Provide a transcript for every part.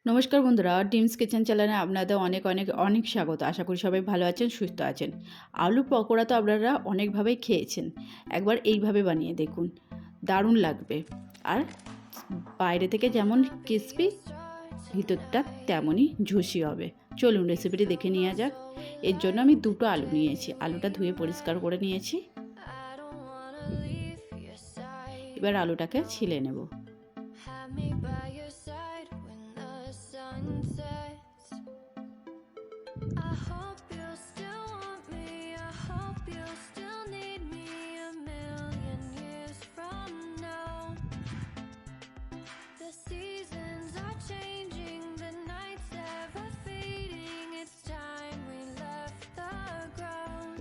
নমস্কার বন্ধুরা, ডিমস কিচেন চ্যানেলে আপনাদের অনেক অনেক অনেক স্বাগত। আশা করি সবাই ভালো আছেন, সুস্থ আছেন। আলু পকোড়া তো আপনারা অনেকভাবেই খেয়েছেন। একবার এইভাবে বানিয়ে দেখুন, দারুণ লাগবে। আর বাইরে থেকে যেমন ক্রিসপি, ভিতরটা তেমনই ঝুষি হবে। চলুন রেসিপিটি দেখে নেওয়া যাক। এর জন্য আমি দুটো আলু নিয়েছি। আলুটা ধুয়ে পরিষ্কার করে নিয়েছি। এবার আলুটাকে ছিলে নেব।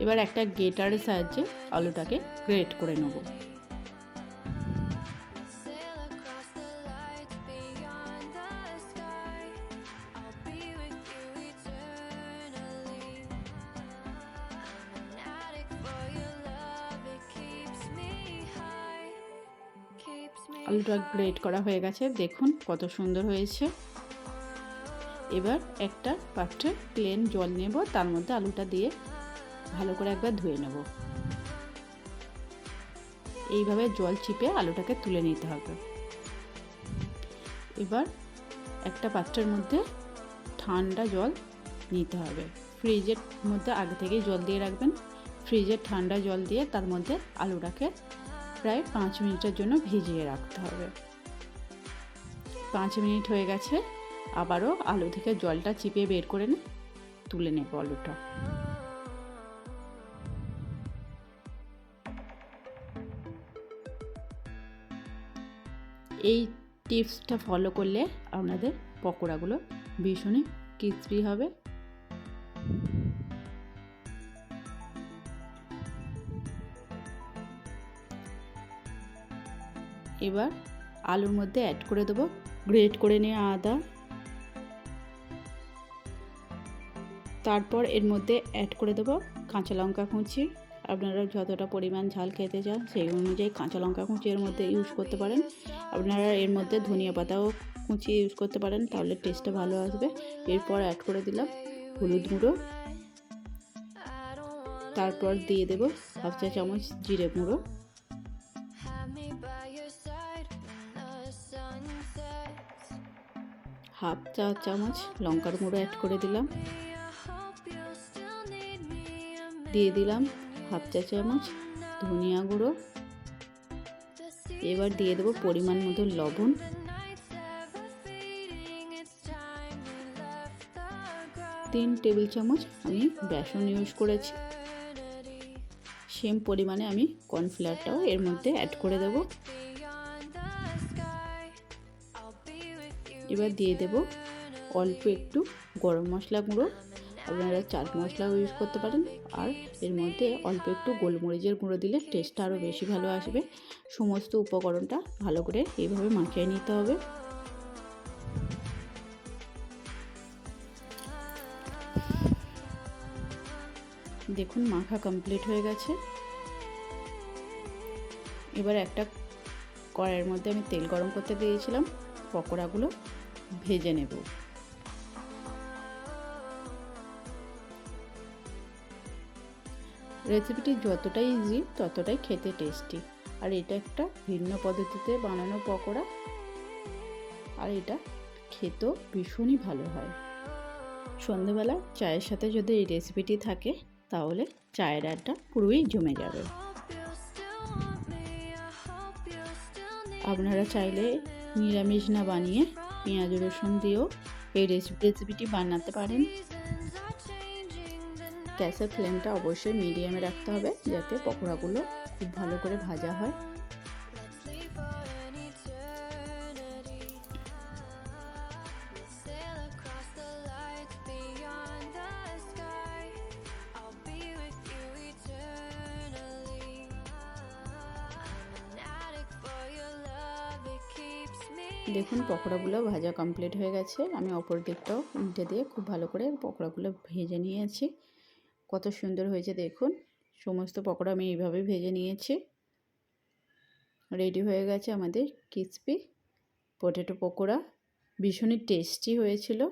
এবার একটা গ্রেটারের সাহায্যে আলুটাকে গ্রেট করে নেব। আলুটা গ্রেট করা হয়ে গেছে, দেখুন কত সুন্দর হয়েছে। এবার একটা পাত্রে প্লেন জল নেব, তার মধ্যে আলুটা দিয়ে ভালো করে একবার ধুয়ে নেব। এইভাবে জল চিপে আলুটাকে তুলে নিতে হবে। এবার একটা পাত্রের মধ্যে ঠান্ডা জল নিতে হবে। ফ্রিজের মধ্যে আগে থেকেই জল দিয়ে রাখবেন। ফ্রিজের ঠান্ডা জল দিয়ে তার মধ্যে আলুটাকে প্রায় 5 মিনিটের জন্য ভিজিয়ে রাখতে হবে। 5 মিনিট হয়ে গেছে। আবারও আলু থেকে জলটা চিপে বের করে তুলে নেব আলুটা। এই টিপসটা ফলো করলে আপনাদের পকোড়াগুলো ভীষণই ক্রিসপি হবে। এবার আলুর মধ্যে অ্যাড করে দেবো গ্রেট করে নেওয়া আদা। তারপর এর মধ্যে অ্যাড করে দেবো কাঁচা লঙ্কা কুচি। আপনারা যতটা পরিমাণ ঝাল খেতে চান সেই অনুযায়ী কাঁচা লঙ্কা কুচি এর মধ্যে ইউজ করতে পারেন। আপনারা এর মধ্যে ধনিয়া পাতাও কুচি ইউজ করতে পারেন, তাহলে টেস্টটা ভালো আসবে। এরপর অ্যাড করে দিলাম হলুদ গুঁড়ো। তারপর দিয়ে দেব হাফ চা চামচ জিরে গুঁড়ো। হাফ চা চামচ লঙ্কার গুঁড়ো অ্যাড করে দিলাম। দিয়ে দিলাম হাফ চা চামচ ধনিয়া গুঁড়ো। এবার দিয়ে দেবো পরিমাণ মতো লবণ। তিন টেবিল চামচ আমি বেসন ইউজ করেছি। সেম পরিমাণে আমি কর্নফ্লাওয়ারটাও এর মধ্যে অ্যাড করে দেব। এবার দিয়ে দেব অল্প একটু গরম মশলা গুঁড়ো। আপনারা চাট মশলাও ইউজ করতে পারেন। আর এর মধ্যে অল্প একটু গোলমরিচের গুঁড়ো দিলে টেস্টটা আরও বেশি ভালো আসবে। সমস্ত উপকরণটা ভালো করে এইভাবে মাখিয়ে নিতে হবে। দেখুন মাখা কমপ্লিট হয়ে গেছে। এবার একটা কড়াইয়ের মধ্যে আমি তেল গরম করতে দিয়েছিলাম, পকোড়াগুলো ভেজে নেব। রেসিপিটি যতটাই ইজি ততটাই খেতে টেস্টি। আর এটা একটা ভিন্ন পদ্ধতিতে বানানো পকোড়া, আর এটা খেতেও ভীষণই ভালো হয়। সন্ধেবেলা চায়ের সাথে যদি এই রেসিপিটি থাকে তাহলে চায়ের আড্ডা পুরোই জমে যাবে। আপনারা চাইলে নিরামিষ না বানিয়ে পেঁয়াজ রসুন দিয়েও এই রেসিপিটি বানাতে পারেন। গ্যাসের ফ্লেমটা অবশ্যই মিডিয়ামে রাখতে হবে যাতে পকোড়াগুলো খুব ভালো করে ভাজা হয়। দেখুন পকোড়াগুলো ভাজা কমপ্লিট হয়ে গেছে। আমি অপর দিকটাও উল্টে দিয়ে খুব ভালো করে পকোড়াগুলো ভেজে নিয়েছি। কত সুন্দর হয়েছে দেখুন। সমস্ত পকোড়া আমি এইভাবে ভেজে নিয়েছি। রেডি হয়ে গেছে আমাদের ক্রিসপি পটেটো পকোড়া। ভীষণই টেস্টি হয়েছিল।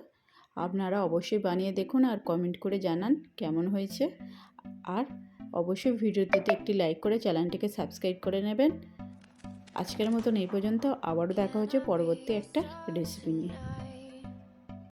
আপনারা অবশ্যই বানিয়ে দেখুন আর কমেন্ট করে জানান কেমন হয়েছে। আর অবশ্যই ভিডিওটিতে একটি লাইক করে চ্যানেলটিকে সাবস্ক্রাইব করে নেবেন। আজকের মতন এই পর্যন্ত, আবারও দেখা হচ্ছে পরবর্তী একটা রেসিপি নিয়ে।